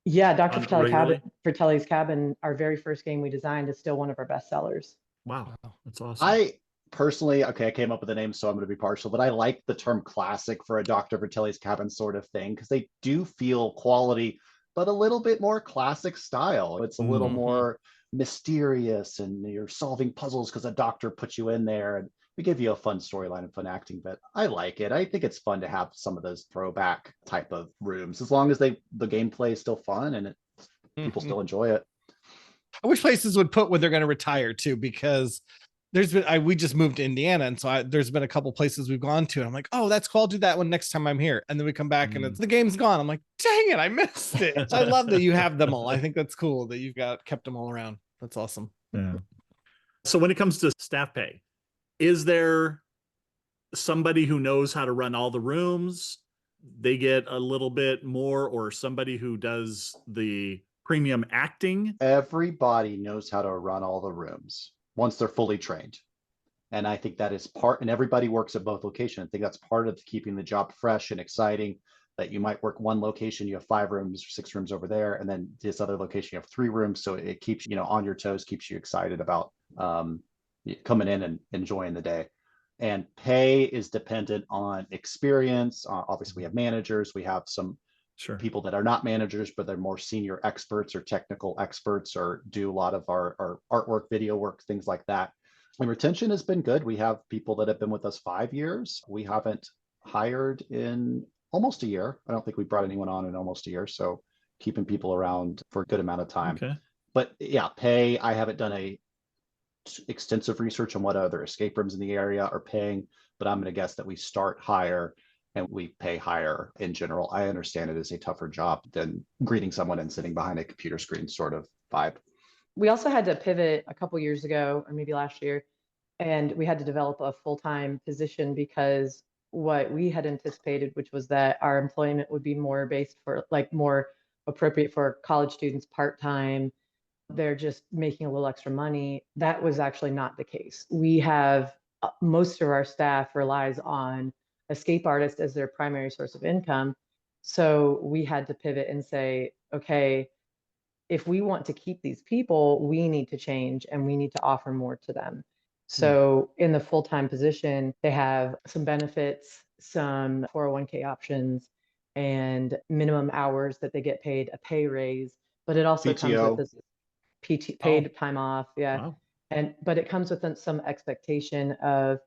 [SPEAKER 7] Yeah, Dr.
[SPEAKER 4] Regularly?
[SPEAKER 7] Fratelli's Cabin, our very first game we designed, is still one of our best sellers.
[SPEAKER 4] Wow, that's awesome.
[SPEAKER 6] I personally, I came up with the name, so I'm going to be partial, but I like the term classic for a Dr. Fratelli's Cabin sort of thing, because they do feel quality, but a little bit more classic style. It's a little more mysterious, and you're solving puzzles because a doctor put you in there, and we give you a fun storyline and fun acting. But I like it. I think it's fun to have some of those throwback type of rooms, as long as the gameplay is still fun and people still enjoy it.
[SPEAKER 5] I wish places would put when they're going to retire too, because we just moved to Indiana, and so there's been a couple places we've gone to, and I'm like, oh, that's cool, I'll do that one next time I'm here. And then we come back and the game's gone. I'm like, dang it, I missed it. I love that you have them all. I think that's cool that you've kept them all around. That's awesome.
[SPEAKER 4] Yeah. So when it comes to staff pay, is there somebody who knows how to run all the rooms? They get a little bit more, or somebody who does the premium acting?
[SPEAKER 6] Everybody knows how to run all the rooms once they're fully trained. And I think that is and everybody works at both locations. I think that's part of keeping the job fresh and exciting, that you might work one location, you have 5 rooms or 6 rooms over there, and then this other location, you have 3 rooms. So it keeps you on your toes, keeps you excited about coming in and enjoying the day. And pay is dependent on experience. Obviously, we have managers, we have some people that are not managers, but they're more senior experts or technical experts, or do a lot of our artwork, video work, things like that. And retention has been good. We have people that have been with us 5 years. We haven't hired in almost a year. I don't think we brought anyone on in almost a year. So keeping people around for a good amount of time.
[SPEAKER 4] Okay.
[SPEAKER 6] But yeah, pay, I haven't done extensive research on what other escape rooms in the area are paying, but I'm going to guess that we start higher and we pay higher in general. I understand it is a tougher job than greeting someone and sitting behind a computer screen sort of vibe.
[SPEAKER 7] We also had to pivot a couple years ago, or maybe last year, and we had to develop a full-time position, because what we had anticipated, which was that our employment would be more based for more appropriate for college students, part-time, they're just making a little extra money. That was actually not the case. We have most of our staff relies on escape artists as their primary source of income. So we had to pivot and say, okay, if we want to keep these people, we need to change and we need to offer more to them. So in the full-time position, they have some benefits, some 401k options, and minimum hours that they get paid, a pay raise, but it also comes with
[SPEAKER 6] PTO.
[SPEAKER 7] this paid time off. Yeah.
[SPEAKER 4] Wow.
[SPEAKER 7] But it comes with some expectation of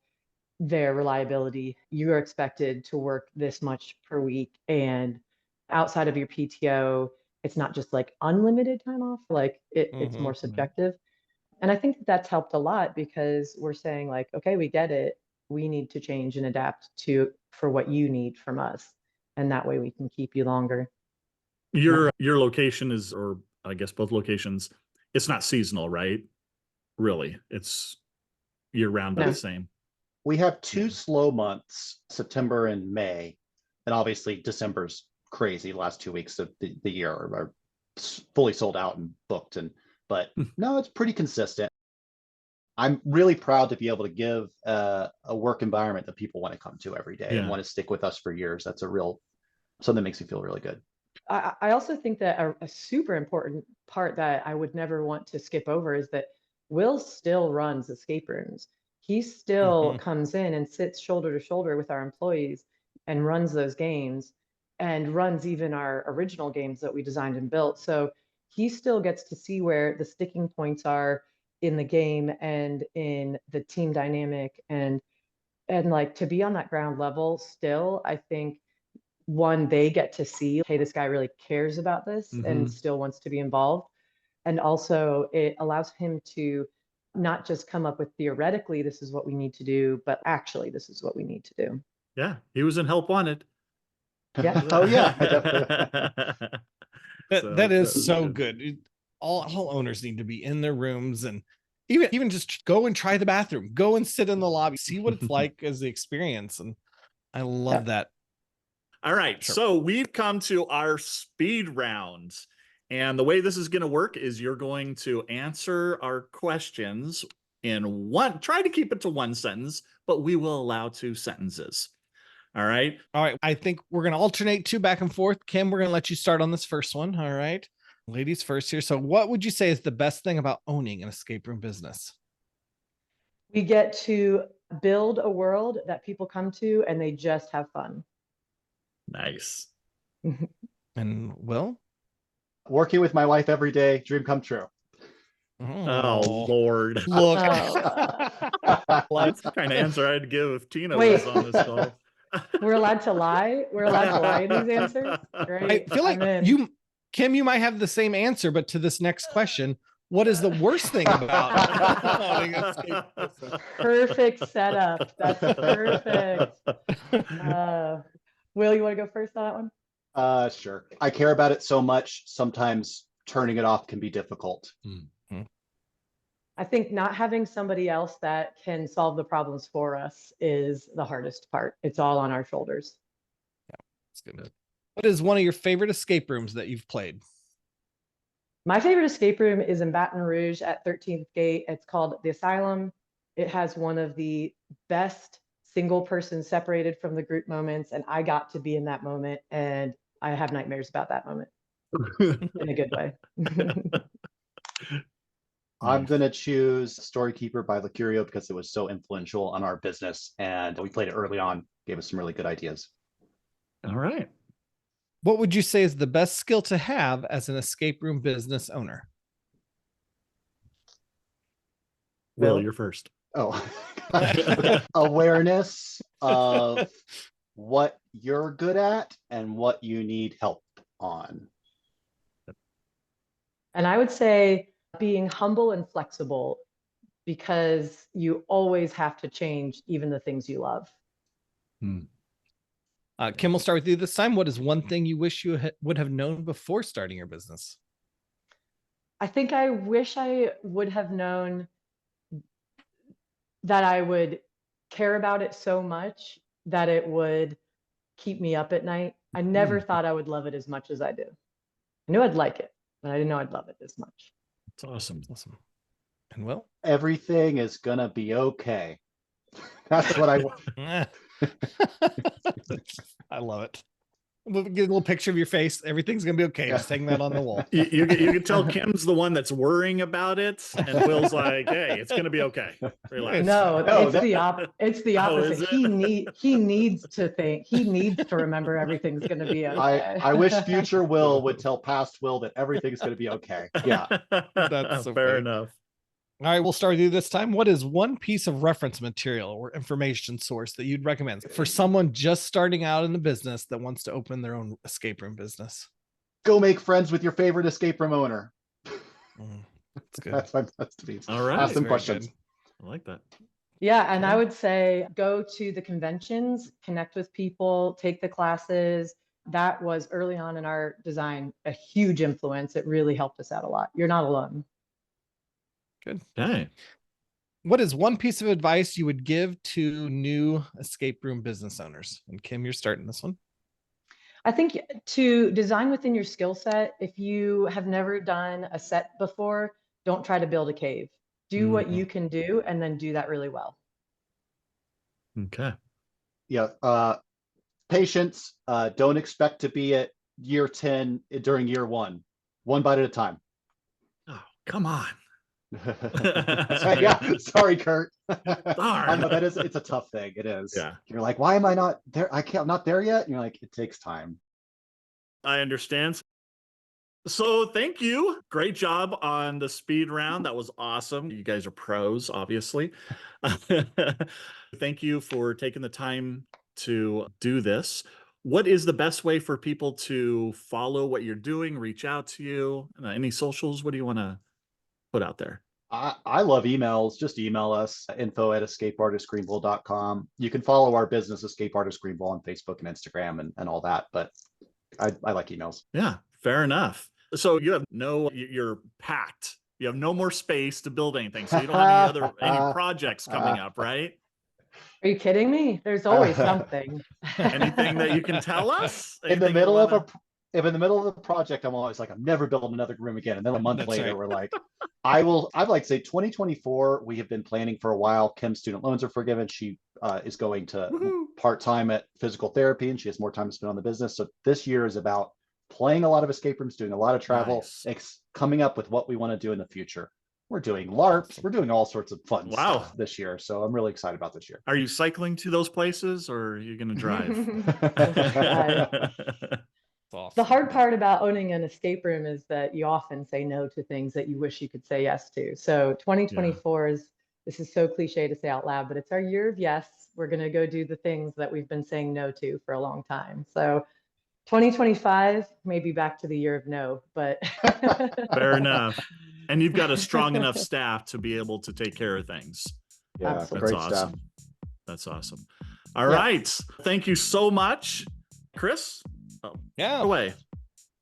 [SPEAKER 7] their reliability. You are expected to work this much per week, and outside of your PTO, it's not just like unlimited time off, like it's more subjective. And I think that's helped a lot because we're saying like, okay, we get it. We need to change and adapt for what you need from us. And that way we can keep you longer.
[SPEAKER 4] Your location is, or I guess both locations, it's not seasonal, right? Really, it's year round, but the same.
[SPEAKER 6] We have 2 slow months, September and May, and obviously December's crazy. The last 2 weeks of the year are fully sold out and booked, but no, it's pretty consistent. I'm really proud to be able to give a work environment that people want to come to every day and want to stick with us for years. That's something that makes me feel really good.
[SPEAKER 7] I also think that a super important part that I would never want to skip over is that Will still runs escape rooms. He still comes in and sits shoulder to shoulder with our employees and runs those games and runs even our original games that we designed and built. So he still gets to see where the sticking points are in the game and in the team dynamic, and like to be on that ground level still, I think they get to see, hey, this guy really cares about this and still wants to be involved. And also it allows him to not just come up with theoretically, this is what we need to do, but actually this is what we need to do.
[SPEAKER 4] Yeah. He was in Help Wanted.
[SPEAKER 7] Yeah.
[SPEAKER 6] Oh yeah.
[SPEAKER 5] That is so good. All owners need to be in their rooms, and even just go and try the bathroom, go and sit in the lobby, see what it's like as the experience. And I love that.
[SPEAKER 4] All right. Sure. So we've come to our speed round. And the way this is going to work is you're going to answer our questions in try to keep it to one sentence, but we will allow 2 sentences. All right.
[SPEAKER 5] All right. I think we're going to alternate 2 back and forth. Kim, we're going to let you start on this first one. All right. Ladies first here. So what would you say is the best thing about owning an escape room business?
[SPEAKER 7] We get to build a world that people come to and they just have fun.
[SPEAKER 4] Nice.
[SPEAKER 5] And Will?
[SPEAKER 6] Working with my wife every day, dream come true.
[SPEAKER 4] Oh Lord.
[SPEAKER 5] Look.
[SPEAKER 4] That's the kind of answer I'd give if Tina was on this call.
[SPEAKER 7] We're allowed to lie? We're allowed to lie in these answers? Great.
[SPEAKER 5] I feel like Kim, you might have the same answer, but to this next question, what is the worst thing about owning an escape business?
[SPEAKER 7] Perfect setup. That's perfect. Will, you want to go first on that one?
[SPEAKER 6] Sure. I care about it so much. Sometimes turning it off can be difficult.
[SPEAKER 7] I think not having somebody else that can solve the problems for us is the hardest part. It's all on our shoulders.
[SPEAKER 5] Yeah, that's good. What is one of your favorite escape rooms that you've played?
[SPEAKER 7] My favorite escape room is in Baton Rouge at 13th Gate. It's called The Asylum. It has one of the best single person separated from the group moments, and I got to be in that moment, and I have nightmares about that moment in a good way.
[SPEAKER 6] I'm going to choose Storykeeper by Licurio because it was so influential on our business, and we played it early on, gave us some really good ideas.
[SPEAKER 4] All right.
[SPEAKER 5] What would you say is the best skill to have as an escape room business owner?
[SPEAKER 4] Will, you're first.
[SPEAKER 6] Oh, awareness of what you're good at and what you need help on.
[SPEAKER 7] And I would say being humble and flexible, because you always have to change even the things you love.
[SPEAKER 5] Kim, we'll start with you this time. What is one thing you wish you would have known before starting your business?
[SPEAKER 7] I think I wish I would have known that I would care about it so much that it would keep me up at night. I never thought I would love it as much as I do. I knew I'd like it, but I didn't know I'd love it this much.
[SPEAKER 4] It's awesome.
[SPEAKER 5] And Will?
[SPEAKER 6] Everything is going to be okay. That's what I want.
[SPEAKER 5] I love it. We'll get a little picture of your face. Everything's gonna be okay. Just hang that on the wall.
[SPEAKER 4] You can tell Kim's the one that's worrying about it, and Will's like, "Hey, it's gonna be okay. Relax."
[SPEAKER 7] No,
[SPEAKER 6] No,
[SPEAKER 7] it's the
[SPEAKER 4] Oh, is
[SPEAKER 7] opposite.
[SPEAKER 4] it?
[SPEAKER 7] He needs to think. He needs to remember everything's going to be okay.
[SPEAKER 6] I wish future Will would tell past Will that everything's going to be okay. Yeah.
[SPEAKER 5] That's so
[SPEAKER 4] fair
[SPEAKER 5] funny.
[SPEAKER 4] enough.
[SPEAKER 5] All right, we'll start with you this time. What is one piece of reference material or information source that you'd recommend for someone just starting out in the business that wants to open their own escape room business?
[SPEAKER 6] Go make friends with your favorite escape room owner.
[SPEAKER 5] That's good.
[SPEAKER 6] That's to be.
[SPEAKER 4] All right.
[SPEAKER 6] Ask them
[SPEAKER 5] Very
[SPEAKER 6] questions.
[SPEAKER 5] good.
[SPEAKER 4] I like that.
[SPEAKER 7] Yeah, and I would say go to the conventions, connect with people, take the classes. That was early on in our design a huge influence. It really helped us out a lot. You're not alone.
[SPEAKER 5] Good.
[SPEAKER 4] Okay.
[SPEAKER 5] What is one piece of advice you would give to new escape room business owners? And Kim, you're starting this one.
[SPEAKER 7] I think to design within your skill set, if you have never done a set before, don't try to build a cave. Do what you can do and then do that really well.
[SPEAKER 4] Okay.
[SPEAKER 6] Yeah. Patience. Don't expect to be at year 10 during year 1. One bite at a time.
[SPEAKER 4] Oh, come on.
[SPEAKER 6] Yeah, sorry, Curt. I know it's a tough thing. It is.
[SPEAKER 4] Yeah.
[SPEAKER 6] You're like, why am I not there? I'm not there yet. And you're like, it takes time.
[SPEAKER 4] I understand. So thank you. Great job on the speed round. That was awesome. You guys are pros, obviously. Thank you for taking the time to do this. What is the best way for people to follow what you're doing, reach out to you? Any socials? What do you want to put out there?
[SPEAKER 6] I love emails. Just email us, info@escapeartistgreenville.com. You can follow our business, Escape Artist Greenville, on Facebook and Instagram and all that. But I like emails.
[SPEAKER 4] Yeah, fair enough. So you're packed. You have no more space to build anything. So you don't have any projects coming up, right?
[SPEAKER 7] Are you kidding me? There's always something.
[SPEAKER 4] Anything that you can tell us?
[SPEAKER 6] In the middle of the project, I'm always like, I'm never building another room again. And then a month
[SPEAKER 5] That's
[SPEAKER 6] later,
[SPEAKER 5] right.
[SPEAKER 6] we're like, I'd like to say 2024, we have been planning for a while. Kim's student loans are forgiven. She is going to part-time at physical therapy, and she has more time to spend on the business. So this year is about playing a lot of escape rooms, doing a lot of travel, coming up with what we want to do in the future. We're doing LARPs. We're doing all sorts of fun stuff this year. So I'm really excited about this year.
[SPEAKER 4] Are you cycling to those places, or are you going to drive?
[SPEAKER 5] Awesome.
[SPEAKER 7] The hard part about owning an escape room is that you often say no to things that you wish you could say yes to. So 2024 this is so cliche to say out loud, but it's our year of yes. We're going to go do the things that we've been saying no to for a long time. So 2025 may be back to the year of no, but
[SPEAKER 4] fair enough. And you've got a strong enough staff to be able to take care of things.
[SPEAKER 6] Yeah,
[SPEAKER 7] absolutely.
[SPEAKER 6] great
[SPEAKER 4] That's awesome.
[SPEAKER 6] stuff.
[SPEAKER 4] That's awesome. All right. Thank you so much, Chris.
[SPEAKER 5] Yeah.
[SPEAKER 4] Away.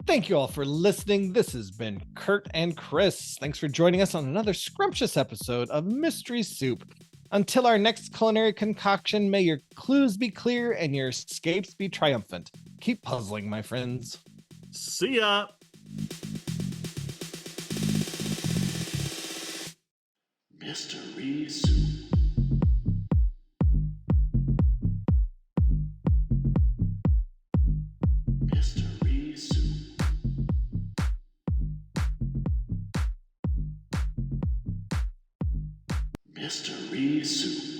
[SPEAKER 5] Thank you all for listening. This has been Curt and Chris. Thanks for joining us on another scrumptious episode of Mystery Soup. Until our next culinary concoction, may your clues be clear and your escapes be triumphant. Keep puzzling, my friends.
[SPEAKER 4] See ya.
[SPEAKER 3] Mystery Soup. Mystery Soup. Mystery Soup.